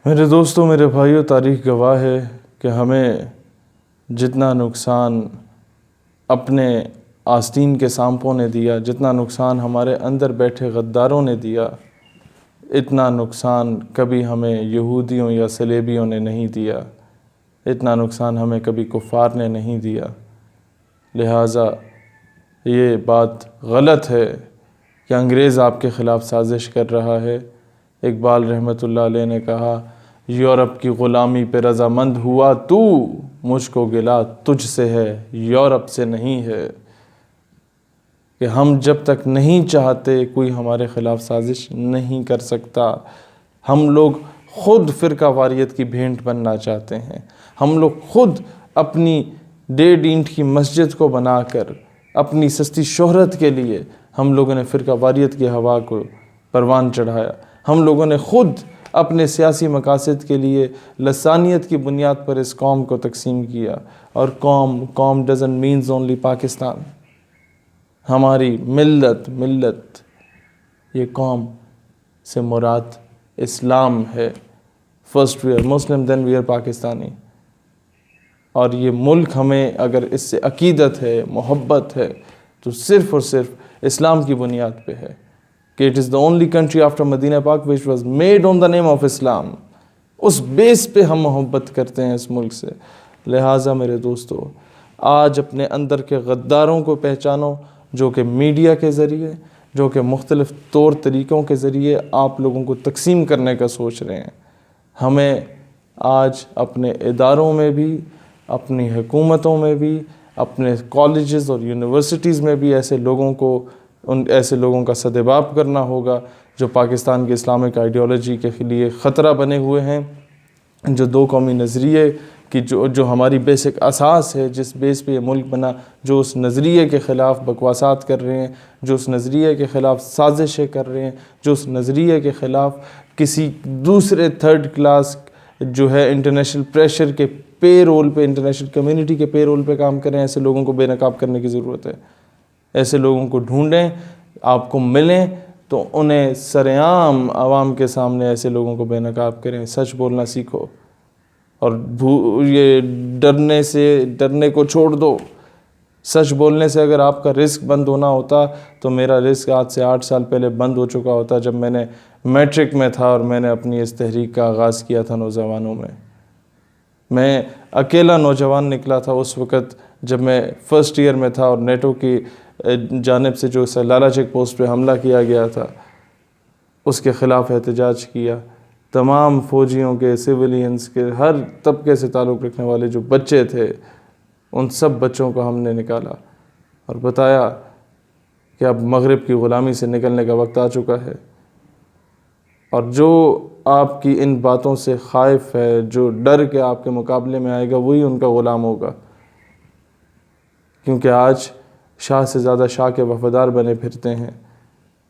میرے دوستوں، میرے بھائیوں، تاریخ گواہ ہے کہ ہمیں جتنا نقصان اپنے آستین کے سانپوں نے دیا، جتنا نقصان ہمارے اندر بیٹھے غداروں نے دیا، اتنا نقصان کبھی ہمیں یہودیوں یا صلیبیوں نے نہیں دیا، اتنا نقصان ہمیں کبھی کفار نے نہیں دیا۔ لہٰذا یہ بات غلط ہے کہ انگریز آپ کے خلاف سازش کر رہا ہے۔ اقبال رحمۃ اللہ علیہ نے کہا، یورپ کی غلامی پہ رضامند ہوا تو، مجھ کو گلہ تجھ سے ہے، یورپ سے نہیں ہے۔ کہ ہم جب تک نہیں چاہتے کوئی ہمارے خلاف سازش نہیں کر سکتا۔ ہم لوگ خود فرقہ واریت کی بھینٹ بننا چاہتے ہیں۔ ہم لوگ خود اپنی 1.5 اینٹ کی مسجد کو بنا کر اپنی سستی شہرت کے لیے ہم لوگوں نے فرقہ واریت کی ہوا کو پروان چڑھایا۔ ہم لوگوں نے خود اپنے سیاسی مقاصد کے لیے لسانیت کی بنیاد پر اس قوم کو تقسیم کیا۔ اور قوم ڈزنٹ مینز اونلی پاکستان۔ ہماری ملت یہ قوم سے مراد اسلام ہے۔ First we are Muslim then we are Pakistani. اور یہ ملک ہمیں اگر اس سے عقیدت ہے، محبت ہے، تو صرف اور صرف اسلام کی بنیاد پہ ہے کہ it is the only country after Medina پاک وچ was made on the name of Islam. اس بیس پہ ہم محبت کرتے ہیں اس ملک سے۔ لہٰذا میرے دوستو، آج اپنے اندر کے غداروں کو پہچانو، جو کہ میڈیا کے ذریعے، جو کہ مختلف طور طریقوں کے ذریعے آپ لوگوں کو تقسیم کرنے کا سوچ رہے ہیں۔ ہمیں آج اپنے اداروں میں بھی، اپنی حکومتوں میں بھی، اپنے کالجز اور یونیورسٹیز میں بھی ایسے لوگوں کا سدباب کرنا ہوگا جو پاکستان کے اسلامک آئیڈیالوجی کے لیے خطرہ بنے ہوئے ہیں، جو دو قومی نظریے کی جو ہماری بیسک اساس ہے، جس بیس پہ یہ ملک بنا، جو اس نظریے کے خلاف بکواسات کر رہے ہیں، جو اس نظریے کے خلاف سازشیں کر رہے ہیں، جو اس نظریے کے خلاف کسی دوسرے تھرڈ کلاس جو ہے انٹرنیشنل پریشر کے پے رول پہ، انٹرنیشنل کمیونٹی کے پے رول پہ کام کریں، ایسے لوگوں کو بے نقاب کرنے کی ضرورت ہے۔ ایسے لوگوں کو ڈھونڈیں، آپ کو ملیں تو انہیں سرعام عوام کے سامنے ایسے لوگوں کو بے نقاب کریں۔ سچ بولنا سیکھو اور یہ ڈرنے کو چھوڑ دو۔ سچ بولنے سے اگر آپ کا رزق بند ہونا ہوتا تو میرا رزق آج سے 8 سال پہلے بند ہو چکا ہوتا، جب میں نے میٹرک میں تھا اور میں نے اپنی اس تحریک کا آغاز کیا تھا نوجوانوں میں۔ میں اکیلا نوجوان نکلا تھا اس وقت جب میں فرسٹ ایئر میں تھا، اور نیٹو کی جانب سے جو سلالہ چیک پوسٹ پہ حملہ کیا گیا تھا اس کے خلاف احتجاج کیا۔ تمام فوجیوں کے، سویلینز کے، ہر طبقے سے تعلق رکھنے والے جو بچے تھے، ان سب بچوں کو ہم نے نکالا اور بتایا کہ اب مغرب کی غلامی سے نکلنے کا وقت آ چکا ہے۔ اور جو آپ کی ان باتوں سے خائف ہے، جو ڈر کے آپ کے مقابلے میں آئے گا، وہی ان کا غلام ہوگا۔ کیونکہ آج شاہ سے زیادہ شاہ کے وفادار بنے پھرتے ہیں۔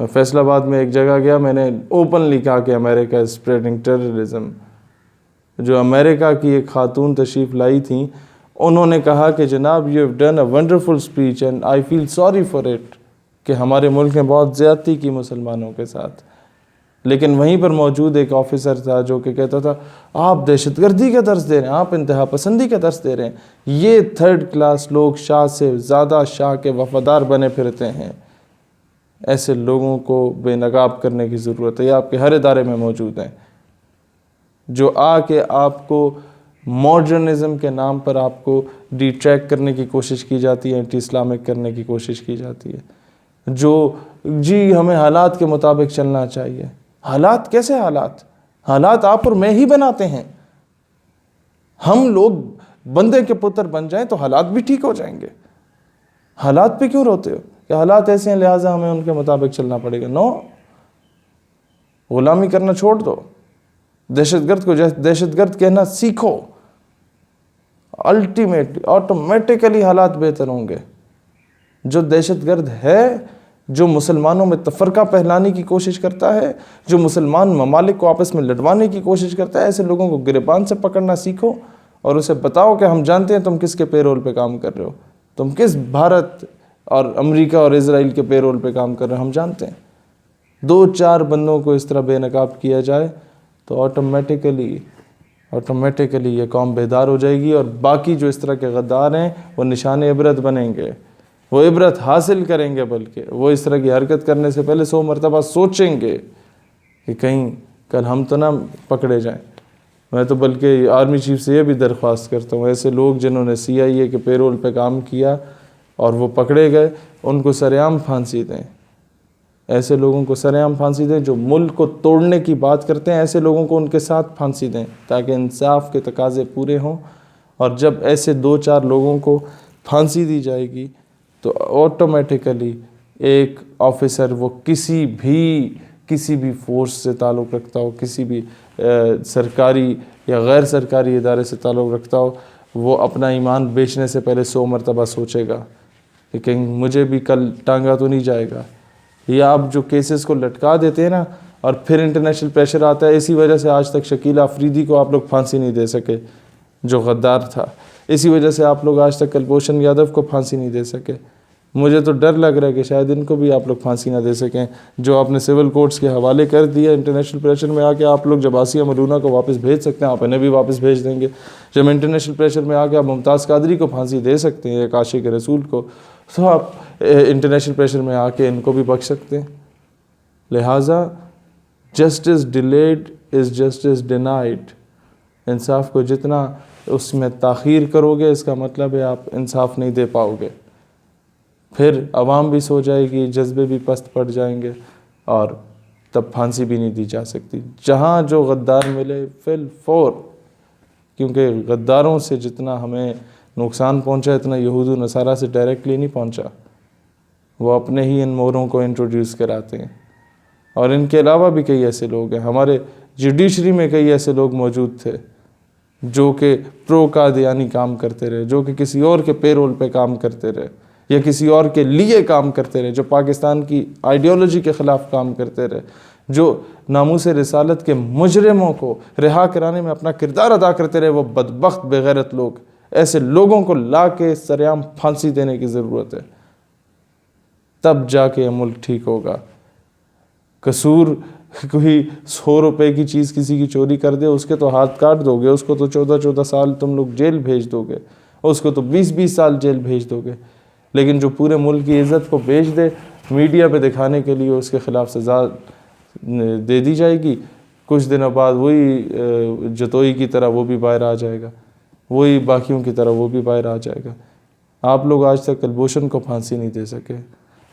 میں فیصل آباد میں ایک جگہ گیا، میں نے اوپنلی کہا کہ امریکہ از اسپریڈنگ ٹیررزم۔ جو امریکہ کی ایک خاتون تشریف لائی تھیں، انہوں نے کہا کہ جناب you have done a wonderful speech and I feel sorry for it, کہ ہمارے ملک میں بہت زیادتی کی مسلمانوں کے ساتھ۔ لیکن وہیں پر موجود ایک آفیسر تھا جو کہ کہتا تھا، آپ دہشت گردی کا درس دے رہے ہیں، آپ انتہا پسندی کا درس دے رہے ہیں۔ یہ تھرڈ کلاس لوگ شاہ سے زیادہ شاہ کے وفادار بنے پھرتے ہیں۔ ایسے لوگوں کو بے نقاب کرنے کی ضرورت ہے۔ یہ آپ کے ہر ادارے میں موجود ہیں، جو آ کے آپ کو ماڈرنزم کے نام پر آپ کو ڈی ٹریک کرنے کی کوشش کی جاتی ہے، اینٹی اسلامک کرنے کی کوشش کی جاتی ہے۔ جو ہمیں حالات کے مطابق چلنا چاہیے۔ حالات کیسے حالات آپ اور میں ہی بناتے ہیں۔ ہم لوگ بندے کے پتر بن جائیں تو حالات بھی ٹھیک ہو جائیں گے۔ حالات پہ کیوں روتے ہو کہ حالات ایسے ہیں لہٰذا ہمیں ان کے مطابق چلنا پڑے گا؟ نو، غلامی کرنا چھوڑ دو، دہشت گرد کو دہشت گرد کہنا سیکھو۔ الٹیمیٹلی آٹومیٹیکلی حالات بہتر ہوں گے۔ جو دہشت گرد ہے، جو مسلمانوں میں تفرقہ پھیلانے کی کوشش کرتا ہے، جو مسلمان ممالک کو آپس میں لڑوانے کی کوشش کرتا ہے، ایسے لوگوں کو گریبان سے پکڑنا سیکھو اور اسے بتاؤ کہ ہم جانتے ہیں تم کس کے پے رول پہ کام کر رہے ہو، تم کس بھارت اور امریکہ اور اسرائیل کے پے رول پہ کام کر رہے ہو، ہم جانتے ہیں۔ 2-4 بندوں کو اس طرح بے نقاب کیا جائے تو آٹومیٹیکلی یہ قوم بیدار ہو جائے گی، اور باقی جو اس طرح کے غدار ہیں وہ نشان عبرت بنیں گے، وہ عبرت حاصل کریں گے، بلکہ وہ اس طرح کی حرکت کرنے سے پہلے 100 مرتبہ سوچیں گے کہ کہیں کل ہم تو نہ پکڑے جائیں۔ میں تو بلکہ آرمی چیف سے یہ بھی درخواست کرتا ہوں، ایسے لوگ جنہوں نے CIA کے پیرول پہ کام کیا اور وہ پکڑے گئے، ان کو سرعام پھانسی دیں۔ ایسے لوگوں کو سرعام پھانسی دیں جو ملک کو توڑنے کی بات کرتے ہیں، ایسے لوگوں کو ان کے ساتھ پھانسی دیں تاکہ انصاف کے تقاضے پورے ہوں۔ اور جب ایسے 2-4 لوگوں کو پھانسی دی جائے گی تو آٹومیٹیکلی ایک آفیسر، وہ کسی بھی فورس سے تعلق رکھتا ہو، کسی بھی سرکاری یا غیر سرکاری ادارے سے تعلق رکھتا ہو، وہ اپنا ایمان بیچنے سے پہلے 100 مرتبہ سوچے گا کہ کہیں مجھے بھی کل ٹانگا تو نہیں جائے گا۔ یا آپ جو کیسز کو لٹکا دیتے ہیں نا، اور پھر انٹرنیشنل پریشر آتا ہے، اسی وجہ سے آج تک شکیل آفریدی کو آپ لوگ پھانسی نہیں دے سکے جو غدار تھا، اسی وجہ سے آپ لوگ آج تک کلبھوشن یادو کو پھانسی نہیں دے سکے۔ مجھے تو ڈر لگ رہا ہے کہ شاید ان کو بھی آپ لوگ پھانسی نہ دے سکیں، جو آپ نے سول کورٹس کے حوالے کر دیا انٹرنیشنل پریشر میں آ کے۔ آپ لوگ جب آسیہ ملونہ کو واپس بھیج سکتے ہیں، آپ انہیں بھی واپس بھیج دیں گے۔ جب انٹرنیشنل پریشر میں آ کے آپ ممتاز قادری کو پھانسی دے سکتے ہیں، ایک عاشق رسول کو، تو آپ انٹرنیشنل پریشر میں آ کے ان کو بھی بخش سکتے ہیں۔ لہٰذا justice delayed is justice denied, انصاف کو جتنا اس میں تاخیر کرو گے، اس کا مطلب ہے آپ انصاف نہیں دے پاؤ گے۔ پھر عوام بھی سو جائے گی، جذبے بھی پست پڑ جائیں گے، اور تب پھانسی بھی نہیں دی جا سکتی۔ جہاں جو غدار ملے فی الفور، کیونکہ غداروں سے جتنا ہمیں نقصان پہنچا اتنا یہود و نصارہ سے ڈائریکٹلی نہیں پہنچا، وہ اپنے ہی ان موروں کو انٹروڈیوس کراتے ہیں۔ اور ان کے علاوہ بھی کئی ایسے لوگ ہیں، ہمارے جوڈیشری میں کئی ایسے لوگ موجود تھے جو کہ پرو قادیانی کام کرتے رہے، جو کہ کسی اور کے پیرول پہ کام کرتے رہے، یا کسی اور کے لیے کام کرتے رہے، جو پاکستان کی آئیڈیالوجی کے خلاف کام کرتے رہے، جو ناموس رسالت کے مجرموں کو رہا کرانے میں اپنا کردار ادا کرتے رہے، وہ بدبخت بغیرت لوگ۔ ایسے لوگوں کو لا کے سرعام پھانسی دینے کی ضرورت ہے، تب جا کے یہ ملک ٹھیک ہوگا۔ قصور کوئی 100 روپے کی چیز کسی کی چوری کر دے، اس کے تو ہاتھ کاٹ دو گے، اس کو تو 14 سال تم لوگ جیل بھیج دو گے، اس کو تو 20 سال جیل بھیج دو گے۔ لیکن جو پورے ملک کی عزت کو بیچ دے میڈیا پہ دکھانے کے لیے، اس کے خلاف سزا دے دی جائے گی، کچھ دنوں بعد وہی جتوئی کی طرح وہ بھی باہر آ جائے گا، وہی باقیوں کی طرح وہ بھی باہر آ جائے گا۔ آپ لوگ آج تک کلبھوشن کو پھانسی نہیں دے سکے،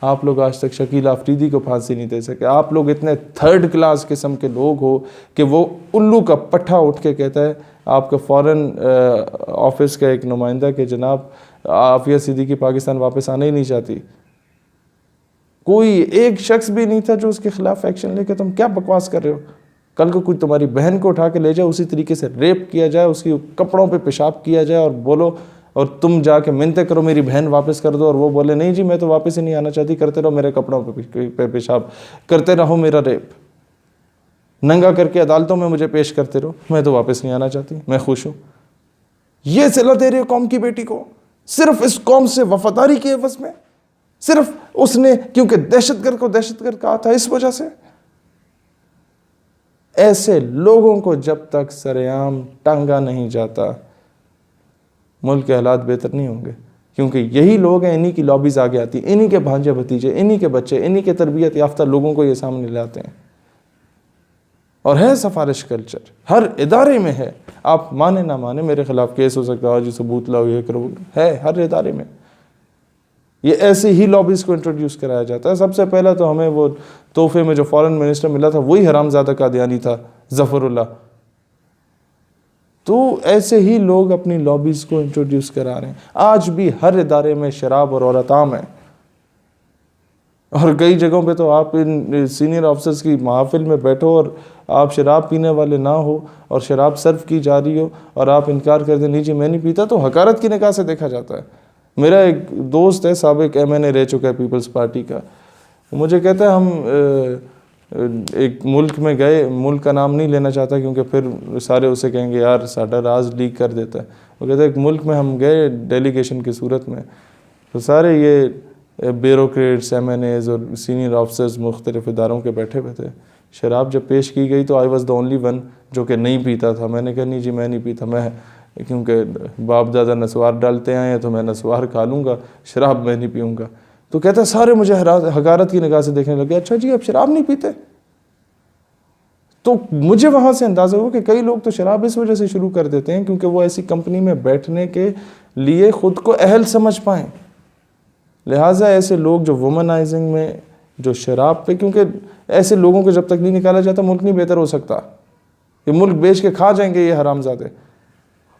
آپ لوگ آج تک شکیل آفریدی کو پھانسی نہیں دے سکے۔ آپ لوگ اتنے 3rd کلاس قسم کے لوگ ہو کہ وہ الو کا پٹھا اٹھ کے کہتا ہے، آپ کا فورن آفس کا ایک نمائندہ کہ جناب عافیہ صدیقی پاکستان واپس آنا ہی نہیں چاہتی، کوئی ایک شخص بھی نہیں تھا جو اس کے خلاف ایکشن لے کے۔ تم کیا بکواس کر رہے ہو؟ کل کو کوئی تمہاری بہن کو اٹھا کے لے جائے، اسی طریقے سے ریپ کیا جائے، اس کی کپڑوں پہ پیشاب کیا جائے، اور بولو، اور تم جا کے منتیں کرو میری بہن واپس کر دو، اور وہ بولے نہیں جی میں تو واپس ہی نہیں آنا چاہتی، کرتے رہو میرے کپڑوں پہ پیشاب، کرتے رہو میرا ریپ، ننگا کر کے عدالتوں میں مجھے پیش کرتے رہو، میں تو واپس نہیں آنا چاہتی، میں خوش ہوں۔ یہ صلہ دے رہے ہو قوم کی بیٹی کو، صرف اس قوم سے وفاداری کے عوض میں، صرف اس نے کیونکہ دہشت گرد کو دہشت گرد کہا تھا اس وجہ سے۔ ایسے لوگوں کو جب تک سرعام ٹانگا نہیں جاتا، ملک کے حالات بہتر نہیں ہوں گے، کیونکہ یہی لوگ ہیں، انہی کی لابیز آگے آتی ہیں، انہی کے بھانجے بھتیجے، انہی کے بچے، انہی کے تربیت یافتہ لوگوں کو یہ سامنے لاتے ہیں۔ اور ہے سفارش کلچر، ہر ادارے میں ہے، آپ مانے نہ مانے، میرے خلاف کیس ہو سکتا ہے، جی ثبوت لاؤ، یہ کرو، ہے ہر ادارے میں۔ یہ ایسے ہی لابیز کو انٹروڈیوس کرایا جاتا ہے۔ سب سے پہلا تو ہمیں وہ تحفے میں جو فارن منسٹر ملا تھا وہی حرامزادہ قادیانی تھا، ظفر اللہ۔ تو ایسے ہی لوگ اپنی لابیز کو انٹروڈیوس کرا رہے ہیں۔ آج بھی ہر ادارے میں شراب اور عورت عام ہے، اور کئی جگہوں پہ تو آپ ان سینئر آفیسرز کی محافل میں بیٹھو اور آپ شراب پینے والے نہ ہو اور شراب سرو کی جا رہی ہو اور آپ انکار کر دیں نہیں جی میں نہیں پیتا، تو حقارت کی نگاہ سے دیکھا جاتا ہے۔ میرا ایک دوست ہے، سابق MNA رہ چکا ہے پیپلز پارٹی کا، مجھے کہتا ہے ہم ایک ملک میں گئے، ملک کا نام نہیں لینا چاہتا کیونکہ پھر سارے اسے کہیں گے یار ساڈا راز لیک کر دیتا ہے۔ وہ کہتا ہے ایک ملک میں ہم گئے ڈیلیگیشن کی صورت میں، تو سارے یہ بیوروکریٹس، MNAs اور سینئر آفیسرز مختلف اداروں کے بیٹھے ہوئے تھے۔ شراب جب پیش کی گئی تو I was the only one جو کہ نہیں پیتا تھا. میں نے کہا نہیں جی میں نہیں پیتا, میں کیونکہ باپ دادا نسوار ڈالتے آئے ہیں تو میں نسوار کھا لوں گا, شراب میں نہیں پیوں گا. تو کہتا ہے سارے مجھے حقارت کی نگاہ سے دیکھنے لگے, اچھا جی آپ شراب نہیں پیتے؟ تو مجھے وہاں سے اندازہ ہوا کہ کئی لوگ تو شراب اس وجہ سے شروع کر دیتے ہیں کیونکہ وہ ایسی کمپنی میں بیٹھنے کے لیے خود کو اہل سمجھ پائیں. لہٰذا ایسے لوگ جو وومنائزنگ میں, جو شراب پہ, کیونکہ ایسے لوگوں کو جب تک نہیں نکالا جاتا ملک نہیں بہتر ہو سکتا. یہ ملک بیچ کے کھا جائیں گے یہ حرام زادے.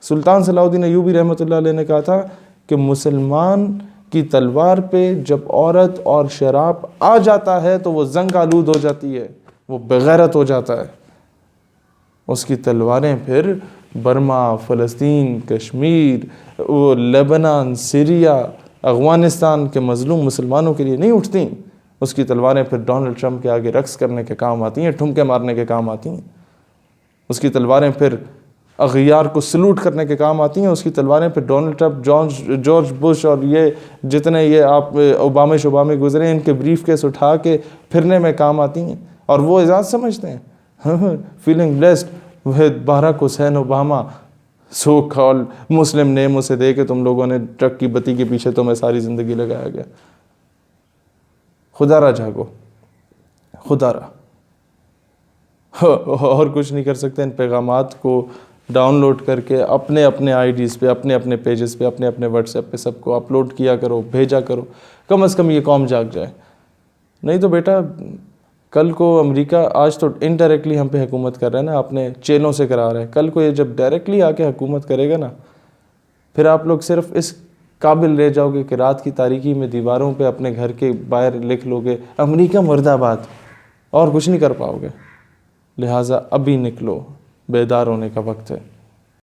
سلطان صلاح الدین ایوبی رحمۃ اللہ علیہ نے کہا تھا کہ مسلمان کی تلوار پہ جب عورت اور شراب آ جاتا ہے تو وہ زنگ آلود ہو جاتی ہے, وہ بغیرت ہو جاتا ہے. اس کی تلواریں پھر برما, فلسطین, کشمیر, وہ لیبنان, سیریا, افغانستان کے مظلوم مسلمانوں کے لیے نہیں اٹھتیں. اس کی تلواریں پھر ڈونلڈ ٹرمپ کے آگے رقص کرنے کے کام آتی ہیں, ٹھمکے مارنے کے کام آتی ہیں. اس کی تلواریں پھر اغیار کو سلوٹ کرنے کے کام آتی ہیں. اس کی تلواریں پھر ڈونلڈ ٹرمپ, جارج بش اور یہ جتنے یہ آپ اوبامے گزرے, ان کے بریف کیس اٹھا کے پھرنے میں کام آتی ہیں. اور وہ اعزاز سمجھتے ہیں, feeling blessed with Barack Hussain Obama, so call Muslim name اسے دے کہ تم لوگوں نے ٹرک کی بتی کے پیچھے تمہیں ساری زندگی لگایا گیا. خدا را جاگو, خدا را. اور کچھ نہیں کر سکتے. ان پیغامات کو ڈاؤن لوڈ کر کے اپنے اپنے آئی ڈیز پہ, اپنے اپنے پیجز پہ, اپنے اپنے واٹس ایپ پہ سب کو اپلوڈ کیا کرو, بھیجا کرو. کم از کم یہ قوم جاگ جائے. نہیں تو بیٹا کل کو امریکہ آج تو انڈائریکٹلی ہم پہ حکومت کر رہا ہے نا, اپنے چیلوں سے کرا رہا ہے. کل کو یہ جب ڈائریکٹلی آ کے حکومت کرے گا نا, پھر آپ لوگ صرف اس قابل رہ جاؤ گے کہ رات کی تاریکی میں دیواروں پہ اپنے گھر کے باہر لکھ لو گے امریکہ مرد آباد, اور کچھ نہیں کر پاؤ گے. لہٰذا ابھی نکلو, بیدار ہونے کا وقت ہے.